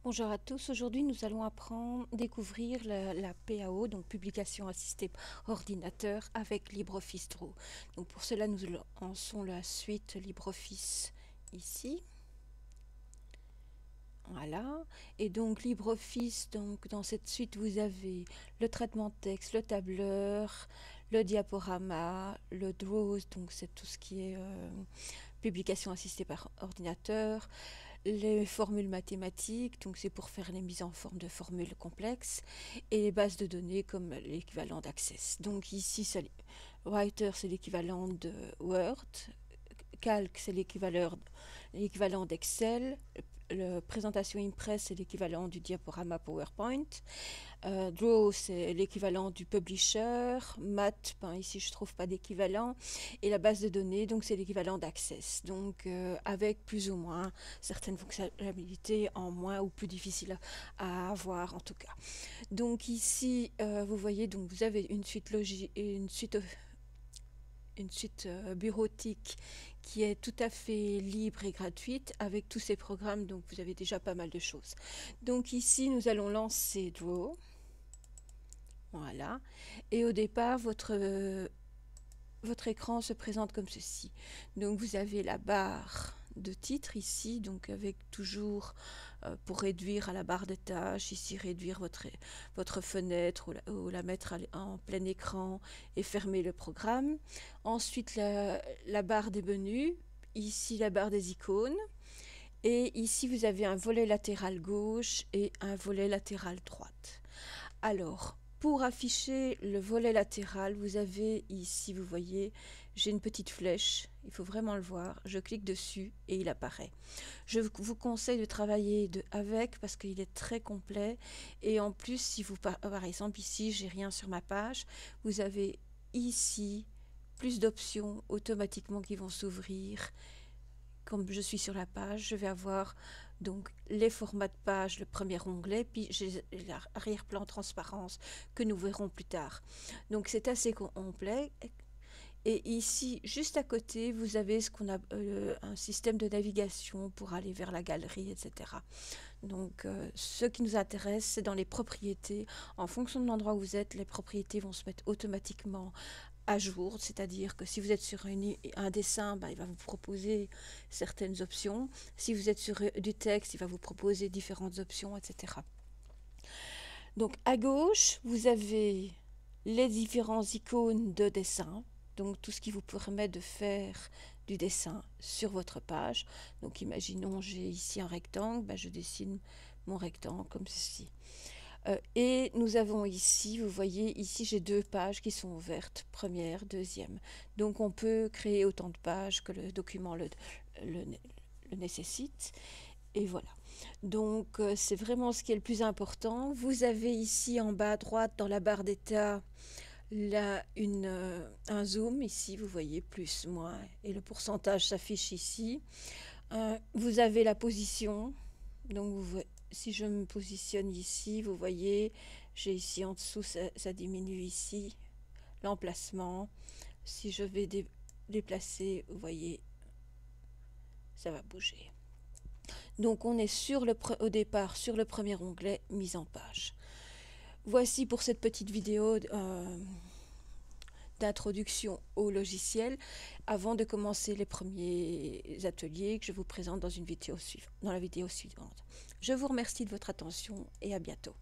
Bonjour à tous, aujourd'hui nous allons découvrir la PAO, donc publication assistée par ordinateur avec LibreOffice Draw. Donc pour cela nous lançons la suite LibreOffice ici. Voilà, et donc LibreOffice, donc dans cette suite vous avez le traitement de texte, le tableur, le diaporama, le Draw, donc c'est tout ce qui est publication assistée par ordinateur, les formules mathématiques, donc c'est pour faire les mises en forme de formules complexes, et les bases de données comme l'équivalent d'Access. Donc ici, Writer c'est l'équivalent de Word, Calc c'est l'équivalent d'Excel, la présentation Impress c'est l'équivalent du diaporama PowerPoint, Draw c'est l'équivalent du Publisher, Math, ben ici je trouve pas d'équivalent, et la base de données donc c'est l'équivalent d'Access, donc avec plus ou moins certaines fonctionnalités en moins ou plus difficiles à avoir en tout cas. Donc ici vous voyez, donc vous avez une suite bureautique qui est tout à fait libre et gratuite avec tous ces programmes, donc vous avez déjà pas mal de choses. Donc ici nous allons lancer Draw. Voilà, et au départ votre écran se présente comme ceci. Donc vous avez la barre de titre ici, donc avec toujours pour réduire à la barre de tâches, ici réduire votre fenêtre ou la mettre en plein écran et fermer le programme. Ensuite la barre des menus, ici la barre des icônes, et ici vous avez un volet latéral gauche et un volet latéral droite. Alors, pour afficher le volet latéral, vous avez ici, vous voyez, j'ai une petite flèche, il faut vraiment le voir, je clique dessus et il apparaît. Je vous conseille de travailler avec parce qu'il est très complet, et en plus, si vous, par exemple ici, j'ai rien sur ma page, vous avez ici plus d'options automatiquement qui vont s'ouvrir. Comme je suis sur la page, je vais avoir donc les formats de page, le premier onglet, puis j'ai l'arrière-plan transparence que nous verrons plus tard. Donc c'est assez complet. Et ici, juste à côté, vous avez ce qu'on a un système de navigation pour aller vers la galerie, etc. Donc ce qui nous intéresse, c'est dans les propriétés. En fonction de l'endroit où vous êtes, les propriétés vont se mettre automatiquement à jour, c'est-à-dire que si vous êtes sur un dessin, il va vous proposer certaines options. Si vous êtes sur du texte, il va vous proposer différentes options, etc. Donc à gauche, vous avez les différents icônes de dessin, donc tout ce qui vous permet de faire du dessin sur votre page. Donc imaginons, j'ai ici un rectangle, je dessine mon rectangle comme ceci. Et nous avons ici, vous voyez, ici j'ai deux pages qui sont ouvertes, première, deuxième. Donc on peut créer autant de pages que le document le nécessite. Et voilà. Donc c'est vraiment ce qui est le plus important. Vous avez ici en bas à droite dans la barre d'état là un zoom ici, vous voyez plus, moins, et le pourcentage s'affiche ici. Vous avez la position, donc si je me positionne ici, vous voyez, j'ai ici en dessous, ça diminue ici, l'emplacement. Si je vais déplacer, vous voyez, ça va bouger. Donc on est au départ sur le premier onglet mise en page. Voici pour cette petite vidéo d'introduction au logiciel avant de commencer les premiers ateliers que je vous présente dans la vidéo suivante. Je vous remercie de votre attention et à bientôt.